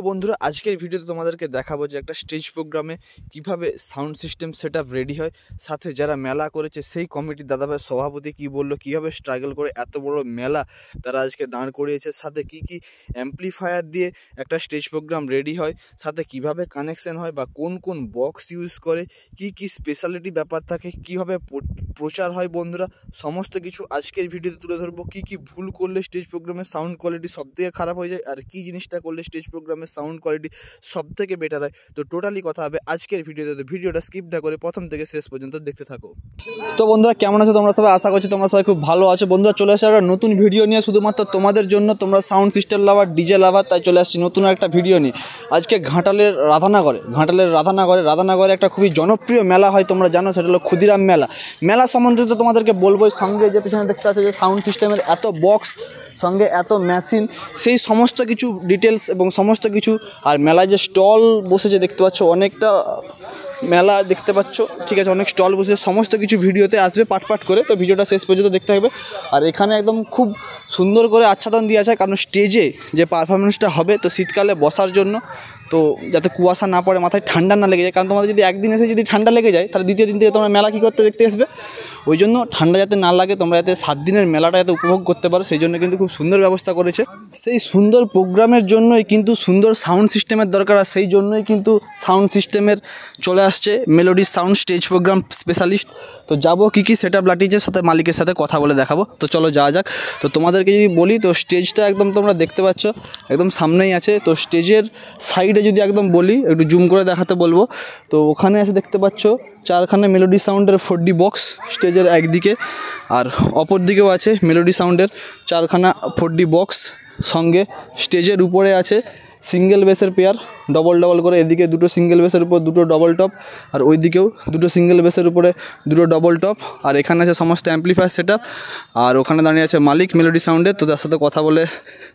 বন্ধুরা আজকের ভিডিওতে তোমাদেরকে দেখাবো যে একটা স্টেজ প্রোগ্রামে কিভাবে সাউন্ড সিস্টেম সেটআপ রেডি হয়, সাথে যারা মেলা করেছে সেই কমিটির দাদাভাই সভাপতি কি বললো, কিভাবে স্ট্রাগল করে এত বড় মেলা তারা আজকে দাঁড় করিয়েছে, সাথে কি কি অ্যাম্পলিফায়ার দিয়ে একটা স্টেজ প্রোগ্রাম রেডি হয়, সাথে কিভাবে কানেকশন হয় বা কোন কোন বক্স ইউজ করে, কি কি স্পেশালিটি ব্যাপার থাকে, কিভাবে প্রচার হয়। বন্ধুরা সমস্ত কিছু আজকের ভিডিওতে তুলে ধরবো। কি কি ভুল করলে স্টেজ প্রোগ্রামের সাউন্ড কোয়ালিটি সবথেকে খারাপ হয়ে যায়, আর কি জিনিসটা করলে স্টেজ প্রোগ্রামের সাউন্ড কোয়ালিটি সবথেকে বেটার হয়। তো টোটালি কথা হবে আজকের ভিডিওতে, তো ভিডিওটা স্কিপ না করে প্রথম থেকে শেষ পর্যন্ত দেখতে থাকো। তো বন্ধুরা কেমন আছো তোমরা সবাই? আশা করছি তোমরা সবাই খুব ভালো আছো। বন্ধুরা চলে আসছে একটা নতুন ভিডিও নিয়ে, শুধুমাত্র তোমাদের জন্য। তোমরা সাউন্ড সিস্টেম লাভার, ডিজে লাভার, তাই চলে আসছি নতুন একটা ভিডিও নিয়ে। আজকে ঘাটালের রাধানগরে একটা খুবই জনপ্রিয় মেলা হয়, তোমরা জানো, সেটা হলো ক্ষুদিরাম মেলা। মেলা সম্বন্ধে তো তোমাদেরকে বলবোই, সঙ্গে যে পিছনে দেখতে আছে যে সাউন্ড সিস্টেমের এত বক্স, সঙ্গে এত মেশিন, সেই সমস্ত কিছু ডিটেলস এবং সমস্ত কিছু। আর মেলায় যে স্টল বসেছে দেখতে পাচ্ছ, অনেকটা মেলা দেখতে পাচ্ছ, ঠিক আছে, অনেক স্টল বসে, সমস্ত কিছু ভিডিওতে আসবে পাট করে। তো ভিডিওটা শেষ পর্যন্ত দেখতে হবে। আর এখানে একদম খুব সুন্দর করে আচ্ছাদন দেওয়া আছে, কারণ স্টেজে যে পারফরমেন্সটা হবে, তো শীতকালে বসার জন্য, তো যাতে কুয়াশা না পড়ে, মাথায় ঠান্ডা না লেগে যায়। কারণ তোমাদের যদি একদিন এসে যদি ঠান্ডা লেগে যায়, তাহলে দ্বিতীয় দিন থেকে তোমরা মেলা কী করতে দেখতে আসবে। ওই জন্য ঠান্ডা যাতে না লাগে, তোমরা যাতে 7 দিনের মেলাটা যাতে উপভোগ করতে পারো, সেই জন্য কিন্তু খুব সুন্দর ব্যবস্থা করেছে। সেই সুন্দর প্রোগ্রামের জন্যই কিন্তু সুন্দর সাউন্ড সিস্টেমের দরকার, আর সেই জন্যই কিন্তু সাউন্ড সিস্টেমের চলে আসছে melody sound stage program specialist. তো যাবো কী কী সেটআপ লাটিয়েছে, সাথে মালিকের সাথে কথা বলে দেখাবো। তো চলো যাওয়া যাক। তো তোমাদেরকে যদি বলি, তো স্টেজটা একদম তোমরা দেখতে পাচ্ছ, একদম সামনেই আছে। তো স্টেজের সাইডে যদি একদম বলি, একটু জুম করে দেখাতে বলবো, তো ওখানে আছে দেখতে পাচ্ছ 4খানা মেলোডি সাউন্ডের 4D বক্স স্টেজের একদিকে, আর অপর দিকেও আছে মেলোডি সাউন্ডের 4খানা 4D বক্স। সঙ্গে স্টেজের উপরে আছে সিঙ্গেল বেসের পেয়ার, ডবল করে, এদিকে দুটো সিঙ্গেল বেসের উপর দুটো ডবল টপ, আর ওই দিকেও দুটো সিঙ্গেল বেসের উপরে দুটো ডবল টপ। আর এখানে আছে সমস্ত অ্যাম্পলিফায়ার সেটআপ, আর ওখানে দাঁড়িয়ে আছে মালিক মেলোডি সাউন্ডের। তো তার সাথে কথা বলে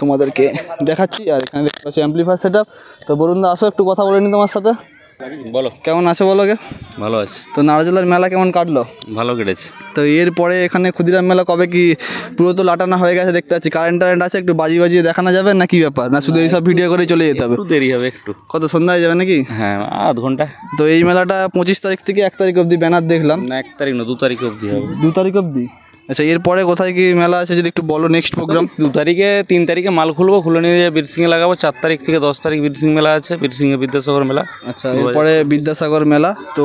তোমাদেরকে দেখাচ্ছি। আর এখানে দেখতে পাচ্ছি অ্যাম্পলিফায়ার সেটআপ। তো বরুণ দা, আসো একটু কথা বলে নি তোমার সাথে। বলো, কেমন আছো বলো গে? ভালো আছে। তো নারজেলার মেলা কেমন কাটলো? ভালো কেটেছে। তো এরপরে এখানে ক্ষুদিরাম মেলা কবে কি পুরো তো লাটানো হয়ে গেছে দেখতে পাচ্ছি, কারেন্ট আছে, একটু বাজিয়ে দেখানো যাবে না কি ব্যাপার, না শুধু এইসব ভিডিও করে চলে যেতে হবে? একটু দেরি হবে, একটু। কত সন্ধ্যায় যাবে নাকি? হ্যাঁ, আধ ঘন্টা। তো এই মেলাটা 25 তারিখ থেকে 1 তারিখ অবধি ব্যানার দেখলাম। না, 1 তারিখ না, 2 তারিখ অবধি হবে। 2 তারিখ অবধি? আচ্ছা, এরপরে কোথায় কি মেলা আছে যদি একটু বলো, নেক্সট প্রোগ্রাম? 2 তারিখে 3 তারিখে মাল খুলে নিয়ে বীরসিংহে লাগাবো। 4 তারিখ থেকে 10 তারিখ বীরসিংহ মেলা আছে, বীরসিংহে বিদ্যাসাগর মেলা। আচ্ছা, এরপরে বিদ্যাসাগর মেলা। তো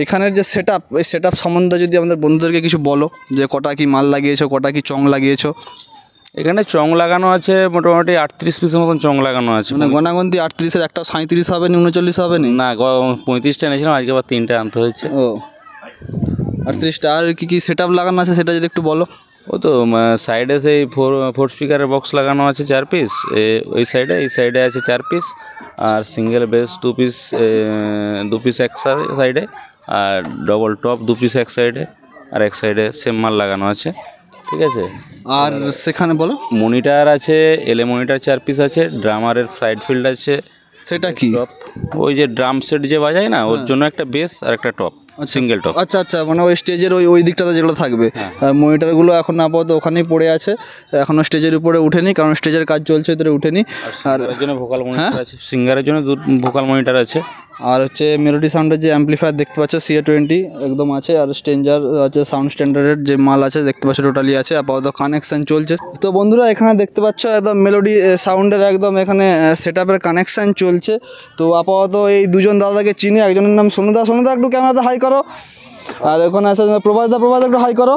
এখানের যে সেটআপ, এই সেটআপ সম্বন্ধে যদি আমাদের বন্ধুদেরকে কিছু বলো, যে কটা কি মাল লাগিয়েছো, কটা কি চং লাগিয়েছো? এখানে চং লাগানো আছে মোটামুটি 38 পিসের মতন চং লাগানো আছে। মানে গণাগন্তি 38-এর একটা 37 হবে না, 39 হবে না, 35টা এনেছিলাম, আজকে আবার 3টে আনতে হয়েছে। ও 38টা। আর কি কি সেটআপ লাগানো আছে সেটা যদি একটু বলো। ও তো সাইডে সেই 4 স্পিকারের বক্স লাগানো আছে 4 পিস, ওই সাইডে, এই সাইডে আছে 4 পিস, আর সিঙ্গেল বেস 2 পিস এক সাইডে, আর ডবল টপ 2 পিস এক সাইডে, আর এক সাইডে সেম মাল লাগানো আছে, ঠিক আছে। আর সেখানে বলো, মনিটার আছে, এলএ মনিটার 4 পিস আছে, ড্রামারের সাইড ফিল্ড আছে। সেটা কি? টপ, ওই যে ড্রাম সেট যে বাজায় না, ওর জন্য একটা বেস আর একটা টপ, সিঙ্গেল টপ। আচ্ছা, মানে ওই স্টেজের ওই দিকটাতে যেগুলো থাকবে, মনিটরগুলো এখন আপাতত ওখানেই পড়ে আছে, এখনও স্টেজের উপরে উঠেনি, কারণ স্টেজের কাজ চলছে, এদের উঠেনি। আর এর জন্য ভোকাল মনিটর আছে, সিঙ্গারের জন্য ভোকাল মনিটর আছে। আর হচ্ছে মেলোডি সাউন্ডের যে অ্যাম্পলিফায়ার দেখতে পাচ্ছ CA20 একদম আছে, আর স্টেঞ্জার আছে, সাউন্ড স্ট্যান্ডার্ডের যে মাল আছে দেখতে পাচ্ছ টোটালি আছে, আপাতত কানেকশান চলছে। তো বন্ধুরা এখানে দেখতে পাচ্ছ একদম মেলোডি সাউন্ডের একদম এখানে সেটআপের কানেকশান চলছে। তো আপাতত এই দুজন দাদাকে চিনি, একজনের নাম সোনুদা একটু ক্যামেরাতে হাই করো, আর ওখানে আছে প্রভাস একটু হাই করো।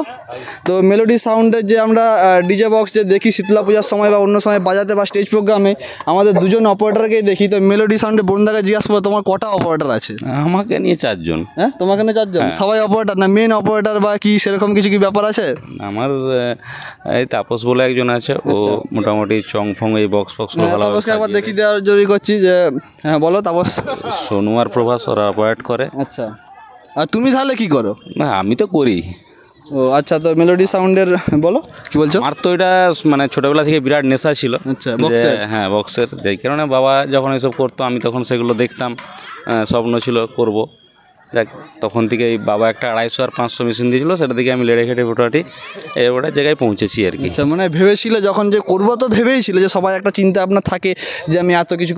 তো মেলোডি সাউন্ডের যে আমরা ডিজে বক্স যে দেখি শীতলা পূজার সময় বা অন্য সময় বাজাতে বা স্টেজ প্রোগ্রামে, আমাদের দুজন অপারেটরকেই দেখি। তো মেলোডি সাউন্ডে বরুণদাকে জিজ্ঞাসা করো, তোমার কটা অপারেটর আছে? আমাকে নিয়ে 4 জন। হ্যাঁ, তোমাকে নিয়ে 4 জন? সবাই অপারেটর না মেন অপারেটর বা কি সেরকম কিছু কি ব্যাপার আছে? আমার এই তাপস বলে একজন আছে, ও মোটামুটি চং ফং এই বক্স ভালো। তাপসকে আবার দেখি দেওয়ার জরুরি করছি যে, হ্যাঁ বলো তাপস। সোনু আর প্রভাস ওরা অপারেট করে। আচ্ছা, আর তুমি তাহলে কি করো? না, আমি তো করি। ও আচ্ছা, তো মেলোডি সাউন্ডের বলো কি বলছো? আমার তো এটা মানে ছোটোবেলা থেকে বিরাট নেশা ছিল। আচ্ছা, বক্সের? হ্যাঁ, বক্সের। যেই কারণে বাবা যখন এসব করতো আমি তখন সেগুলো দেখতাম, স্বপ্ন ছিল করব। যাক তখন থেকে এই বাবা একটা 250 আর 500 মেশিন দিয়েছিল, সেটা থেকে আমি লেড়ে খেটে মোটামুটি এবারে জায়গায় পৌঁছেছি আর কি। আচ্ছা, মানে ভেবেছিলে যখন যে করবো, তো ভেবেইছিলে যে সবাই একটা চিন্তা আপনার থাকে যে আমি এত কিছু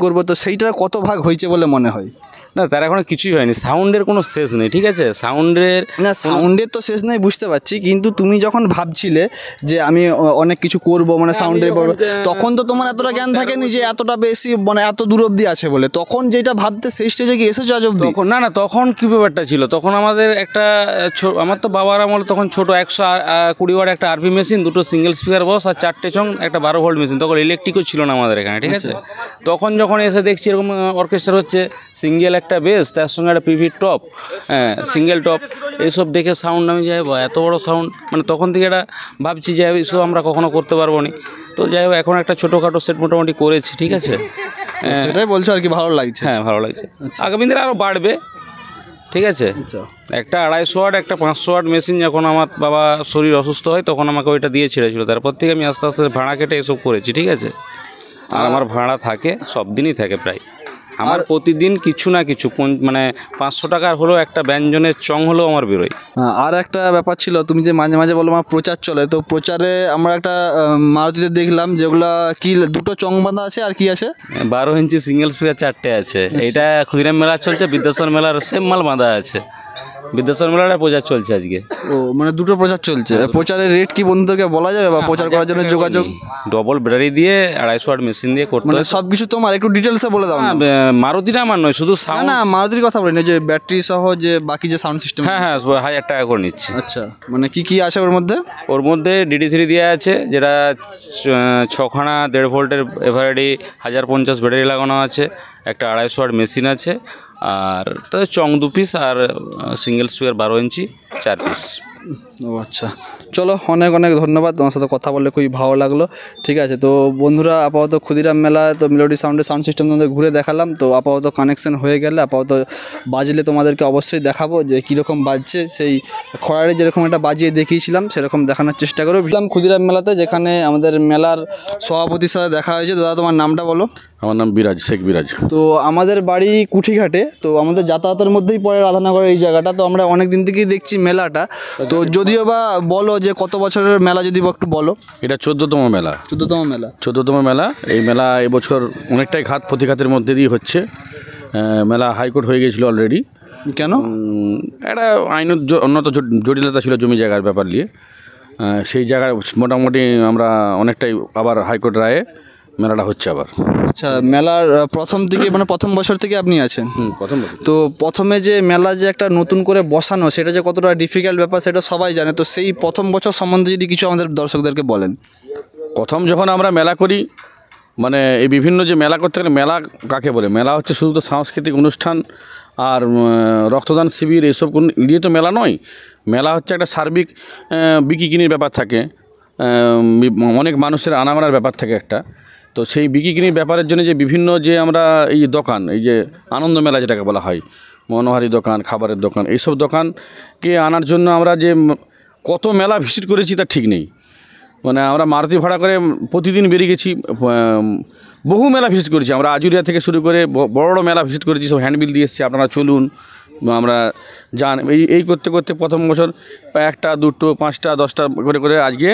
করবো, তো সেইটার কত ভাগ হয়েছে বলে মনে হয়? না, তার এখনো কিছুই হয়নি, সাউন্ডের কোনো শেষ নেই, ঠিক আছে, সাউন্ডের তো শেষ নেই বুঝতে পারছি, কিন্তু তুমি যখন ভাবছিলে যে আমি অনেক কিছু করব, মানে সাউন্ডের বড়, তখন তো তোমার এতটা জ্ঞান থাকেনি যে এতটা বেশি মানে এত দূর অবধি আছে বলে। তখন যেটা ভাবতে সেই স্টেজে কি এসেছো আজ অবধি? তখন না তখন কী ব্যাপারটা ছিল, তখন আমাদের একটা আমার তো বাবার আমল তখন ছোটো 120 ওয়াট একটা আরপি মেশিন, দুটো সিঙ্গেল স্পিকার বক্স আর 4টে চং, একটা 12 ভোল্ট মেশিন, তখন ইলেকট্রিকও ছিল না আমাদের এখানে, ঠিক আছে। তখন যখন এসে দেখছি এরকম অর্কেস্ট্রা হচ্ছে, সিঙ্গেল একটা বেস, তার সঙ্গে একটা পিভি টপ, সিঙ্গেল টপ, এইসব দেখে সাউন্ড আমি যাই বা এত বড় সাউন্ড, মানে তখন থেকে এটা ভাবছি যে এইসব আমরা কখনো করতে পারবো না। তো যাই হোক এখন একটা ছোটোখাটো সেট মোটামুটি করেছি, ঠিক আছে, সেটাই বলছো আর কি, ভালো লাগছে? হ্যাঁ ভালো লাগছে, আগামী দিনে আরও বাড়বে, ঠিক আছে। একটা 250 ওয়াট একটা 500 ওয়াট মেশিন যখন আমার বাবা শরীর অসুস্থ হয় তখন আমাকে ওইটা দিয়ে ছেড়েছিল, তারপর থেকে আমি আস্তে আস্তে ভাড়া কেটে এসব করেছি, ঠিক আছে। আর আমার ভাড়া থাকে, সব দিনই থাকে প্রায়, আমার প্রতিদিন কিছু না কিছু মানে 500 টাকার হলেও একটা ব্যঞ্জনের চং হলেও আমার বেরোয়। আর একটা ব্যাপার ছিল, তুমি যে মাঝে মাঝে বলো আমার প্রচার চলে, তো প্রচারে আমরা একটা মারুতিতে দেখলাম যেগুলা কি দুটো চং বাঁধা আছে, আর কি আছে? 12 ইঞ্চি সিঙ্গেল স্পিকার 4টে আছে। এইটা ক্ষুদিরাম মেলা চলছে, বিদ্যাসাগর মেলার সেম মাল বাঁধা আছে, বিদ্যাসাগর মেলার প্রচার চলছে আজকে। ও মানে দুটো প্রচার চলছে। প্রচারের রেট কি বন্ধুদেরকে বলা যাবে, বা প্রচার করার জন্য যোগাযোগ? ডবল ব্যাটারি দিয়ে 250 ওয়াট মেশিন দিয়ে করতে মানে সব কিছু তোমার একটু ডিটেলসে বলে দাও না। মারুতিটা আমার নয়, শুধু সাউন্ড। না মারুতির কথা বলি না, যে ব্যাটারি সহ যে বাকি যে সাউন্ড সিস্টেম। হ্যাঁ 1000 টাকা করে নিচ্ছি। আচ্ছা, মানে কি কি আছে ওর মধ্যে? ওর মধ্যে DD3 দেওয়া আছে, যেটা 6খানা 1.5 ভোল্টের এভারেডি 1050 ব্যাটারি লাগানো আছে, একটা 250 ওয়াট মেশিন আছে, আর তো চং 2 পিস, আর সিঙ্গেল স্পিকার 12 ইঞ্চি 4 পিস। ও আচ্ছা, চলো অনেক অনেক ধন্যবাদ, তোমার সাথে কথা বললে খুবই ভালো লাগলো। ঠিক আছে, তো বন্ধুরা আপাতত ক্ষুদিরাম মেলা তো মেলোডি সাউন্ডের সাউন্ড সিস্টেম তোমাদের ঘুরে দেখালাম, তো আপাতত কানেকশন হয়ে গেলে আপাতত বাজলে তোমাদেরকে অবশ্যই দেখাবো যে কীরকম বাজছে। সেই খড়ারে যেরকম একটা বাজিয়ে দেখিয়েছিলাম সেরকম দেখানোর চেষ্টা করবো। ক্ষুদিরাম মেলাতে, যেখানে আমাদের মেলার সভাপতির সাথে দেখা হয়েছে। দাদা তোমার নামটা বলো। আমার নাম বিরাজ, শেখ বিরাজ। তো আমাদের বাড়ি কুঠিঘাটে, তো আমাদের যাতায়াতের মধ্যেই পড়ে রাধানগরের এই জায়গাটা। তো আমরা অনেক দিন থেকেই দেখছি মেলাটা, তো যদিও বা বলো যে কত বছরের মেলা, যদি একটু বলো। এটা 14তম মেলা। 14তম মেলা। এই মেলা এবছর অনেকটাই ঘাত প্রতিঘাতের মধ্যে দিয়ে হচ্ছে। মেলা হাইকোর্ট হয়ে গিয়েছিল অলরেডি। কেন? একটা আইনত উন্নত জটিলতা ছিল জমি জায়গার ব্যাপার নিয়ে। সেই জায়গায় মোটামুটি আমরা অনেকটাই আবার হাইকোর্ট রায়ে মেলাটা হচ্ছে আবার। আচ্ছা, মেলার প্রথম থেকে মানে প্রথম বছর থেকে আপনি আছেন? প্রথম বছর। তো প্রথমে যে মেলা যে একটা নতুন করে বসানো, সেটা যে কতটা ডিফিকাল্ট ব্যাপার সেটা সবাই জানে, তো সেই প্রথম বছর সম্বন্ধে যদি কিছু আমাদের দর্শকদেরকে বলেন। প্রথম যখন আমরা মেলা করি, মানে এই বিভিন্ন যে মেলা করতে গেলে, মেলা কাকে বলে? মেলা হচ্ছে শুধু তো সাংস্কৃতিক অনুষ্ঠান আর রক্তদান শিবির এইসব নিয়ে তো মেলা নয়। মেলা হচ্ছে একটা সার্বিক বিক্রি কিনির ব্যাপার থাকে, অনেক মানুষের আনাগোনার ব্যাপার থাকে একটা। তো সেই বিক্রি কিনির ব্যাপারের জন্য যে বিভিন্ন যে আমরা এই দোকান, এই যে আনন্দ মেলা যেটাকে বলা হয়, মনোহারি দোকান, খাবারের দোকান, এইসব দোকানকে আনার জন্য আমরা যে কত মেলা ভিজিট করেছি তার ঠিক নেই। মানে আমরা মারুতি ভাড়া করে প্রতিদিন বেরিয়ে গেছি, বহু মেলা ভিজিট করেছি আমরা, আজুরিয়া থেকে শুরু করে বড় বড় মেলা ভিজিট করেছি, সব হ্যান্ডবিল দিয়ে এসেছি, আপনারা চলুন, আমরা যান। এই করতে করতে প্রথম বছর 1টা 2টো 5টা 10টা করে করে আজকে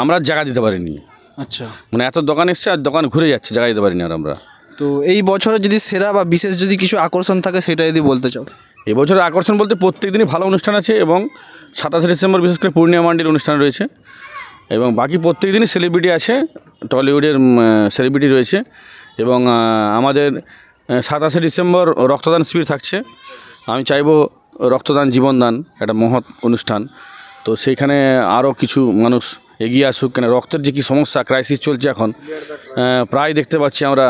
আমরা জায়গা দিতে পারিনি। আচ্ছা, মানে এত দোকান এসছে আর দোকান ঘুরে যাচ্ছে, জায়গা দিতে পারিনি আর আমরা। তো এই বছরে যদি সেরা বা বিশেষ যদি কিছু আকর্ষণ থাকে সেটা যদি বলতে চাও। এবছরের আকর্ষণ বলতে প্রত্যেক দিনই ভালো অনুষ্ঠান আছে, এবং 27 ডিসেম্বর বিশেষ করে পূর্ণিমা মান্ডির অনুষ্ঠান রয়েছে, এবং বাকি প্রত্যেক দিনই সেলিব্রিটি আছে, টলিউডের সেলিব্রিটি রয়েছে। এবং আমাদের 27 ডিসেম্বর রক্তদান শিবির থাকছে। আমি চাইবো রক্তদান জীবনদান একটা মহৎ অনুষ্ঠান, তো সেইখানে আরও কিছু মানুষ এগিয়ে আসুক। কেন রক্তের যে কী সমস্যা, ক্রাইসিস চলছে এখন, প্রায় দেখতে পাচ্ছি আমরা,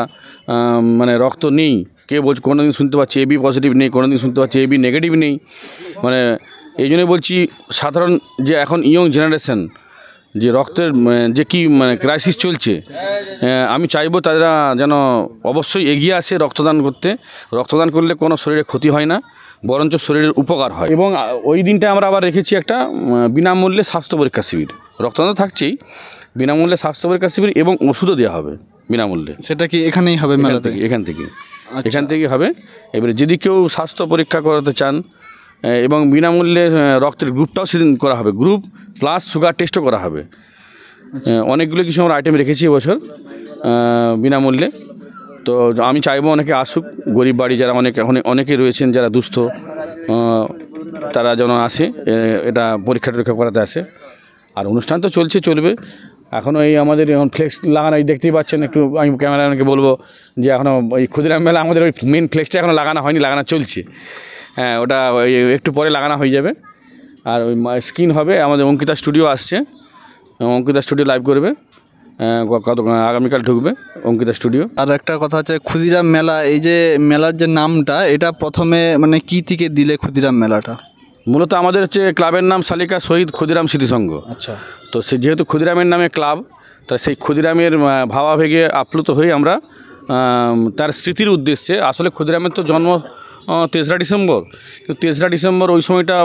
মানে রক্ত নেই। কে বলছে, কোনো দিন শুনতে পাচ্ছি AB পজিটিভ নেই, কোনো দিন শুনতে পাচ্ছি AB নেগেটিভ নেই। মানে এই জন্যই বলছি, সাধারণ যে এখন ইয়ং জেনারেশন যে রক্তের যে কি মানে ক্রাইসিস চলছে, আমি চাইবো তারা যেন অবশ্যই এগিয়ে আসে রক্তদান করতে। রক্তদান করলে কোনো শরীরে ক্ষতি হয় না, বরঞ্চ শরীরের উপকার হয়। এবং ওই দিনটা আমরা আবার রেখেছি একটা বিনামূল্যে স্বাস্থ্য পরীক্ষা শিবির। রক্তদান তো থাকছেই, বিনামূল্যে স্বাস্থ্য পরীক্ষা শিবির এবং ওষুধও দেওয়া হবে বিনামূল্যে। সেটা কি এখানেই হবে মেলা থেকে? এখান থেকে। এখান থেকে হবে। এবারে যদি কেউ স্বাস্থ্য পরীক্ষা করাতে চান এবং বিনামূল্যে রক্তের গ্রুপটাও সেদিন করা হবে, গ্রুপ প্লাস সুগার টেস্টও করা হবে। অনেকগুলো কিছু আমরা আইটেম রেখেছি এবছর বিনামূল্যে। তো আমি চাইবো অনেকে আসুক, গরিব বাড়ি যারা অনেকে রয়েছেন যারা দুস্থ, তারা যেন আসে, এটা পরীক্ষা টরীক্ষা করাতে আসে। আর অনুষ্ঠান তো চলবে এখনও। এই আমাদের এখন ফ্লেক্স লাগানো, এই দেখতেই পাচ্ছেন, একটু আমি ক্যামেরাম্যানকে বলবো যে এখনও ওই ক্ষুদিরাম মেলা আমাদের ওই মেন ফ্লেক্সটা এখনও লাগানো হয়নি, লাগানো চলছে। হ্যাঁ, ওটা একটু পরে লাগানো হয়ে যাবে। আর ওই স্ক্রিন হবে, আমাদের অঙ্কিতা স্টুডিও আসছে, অঙ্কিতা স্টুডিও লাইভ করবে, আগামীকাল ঢুকবে অঙ্কিতা স্টুডিও। আর একটা কথা হচ্ছে ক্ষুদিরাম মেলা, এই যে মেলার যে নামটা, এটা প্রথমে মানে কী থেকে দিলে ক্ষুদিরাম মেলাটা? মূলত আমাদের হচ্ছে ক্লাবের নাম শালিকা শহীদ ক্ষুদিরাম স্মৃতিসংঘ। আচ্ছা। তো সে যেহেতু ক্ষুদিরামের নামে ক্লাব, তা সেই ক্ষুদিরামের ভাবাবেগে আপ্লুত হয়ে আমরা তার স্মৃতির উদ্দেশ্যে, আসলে ক্ষুদিরামের তো জন্ম 3রা ডিসেম্বর, কিন্তু 3রা ডিসেম্বর ওই সময়টা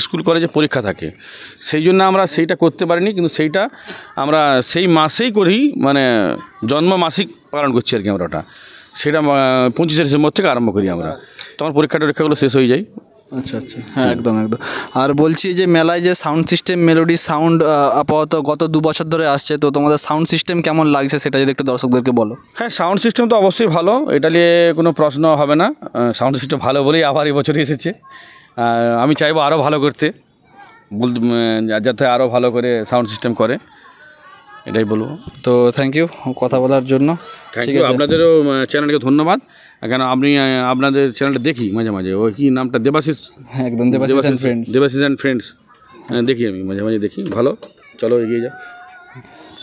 স্কুল কলেজে পরীক্ষা থাকে, সেই জন্য আমরা সেইটা করতে পারিনি, কিন্তু সেইটা আমরা সেই মাসেই করি, মানে জন্ম মাসিক পালন করছি আর কি আমরা। ওটা সেটা 25শে ডিসেম্বর থেকে আরম্ভ করি আমরা, তখন পরীক্ষা টরীক্ষাগুলো শেষ হয়ে যায়। আচ্ছা। হ্যাঁ, একদম। আর বলছি যে মেলায় যে সাউন্ড সিস্টেম, মেলোডি সাউন্ড আপাতত গত 2 বছর ধরে আসছে, তো তোমাদের সাউন্ড সিস্টেম কেমন লাগছে সেটা যদি একটু দর্শকদেরকে বলো। হ্যাঁ, সাউন্ড সিস্টেম তো অবশ্যই ভালো, এটা নিয়ে কোনো প্রশ্ন হবে না। সাউন্ড সিস্টেম ভালো বলেই আবার এবছর এসেছে। আমি চাইবো আরও ভালো করতে, যাতে আরও ভালো করে সাউন্ড সিস্টেম করে, এটাই বলবো। তো থ্যাংক ইউ কথা বলার জন্য। ঠিক আছে, আপনাদেরও চ্যানেলকে ধন্যবাদ। কেন আমি আপনাদের চ্যানেলটা দেখি মাঝে মাঝে, ওই কি নামটা, দেবাশিস। হ্যাঁ, একদম, দেবাশিস অ্যান্ড ফ্রেন্ডস দেখি, আমি মাঝে মাঝে দেখি। ভালো, চলো এগিয়ে যা।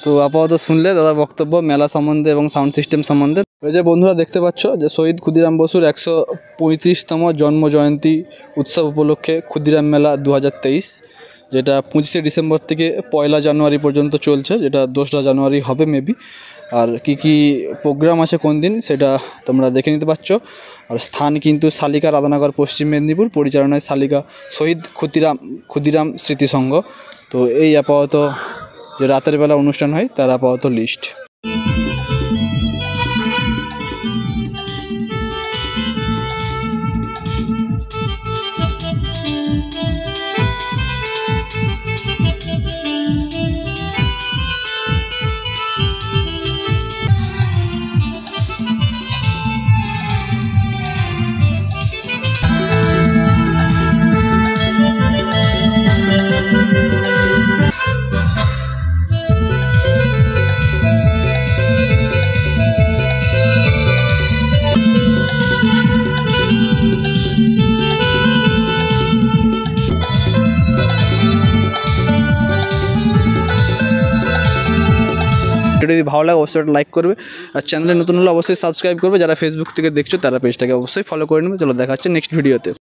তো আপাতত শুনলে দাদার বক্তব্য মেলা সম্বন্ধে এবং সাউন্ড সিস্টেম সম্বন্ধে। ওই যে বন্ধুরা দেখতে পাচ্ছ যে শহীদ ক্ষুদিরাম বসুর 135তম জন্ম জয়ন্তী উৎসব উপলক্ষে ক্ষুদিরাম মেলা 2023, যেটা 25শে ডিসেম্বর থেকে 1লা জানুয়ারি পর্যন্ত চলছে, যেটা 2রা জানুয়ারি হবে মেবি। আর কি প্রোগ্রাম আছে কোন দিন সেটা তোমরা দেখে নিতে পারছো। আর স্থান কিন্তু শালিকা, রাধানগর, পশ্চিম মেদিনীপুর, পরিচালনায় শালিকা শহীদ ক্ষুদিরাম স্মৃতিসংঘ। তো এই আপাতত যে রাতের বেলা অনুষ্ঠান হয় তার আপাতত লিস্ট। এটা যদি ভালো লাগে অবশ্যই লাইক করবে, আর চ্যানেলে নতুন হলে অবশ্যই সাবস্ক্রাইব করবে। যারা ফেসবুক থেকে দেখছো তারা পেজটাকে অবশ্যই ফলো করে নেবে। চলো দেখা হচ্ছে নেক্সট ভিডিওতে।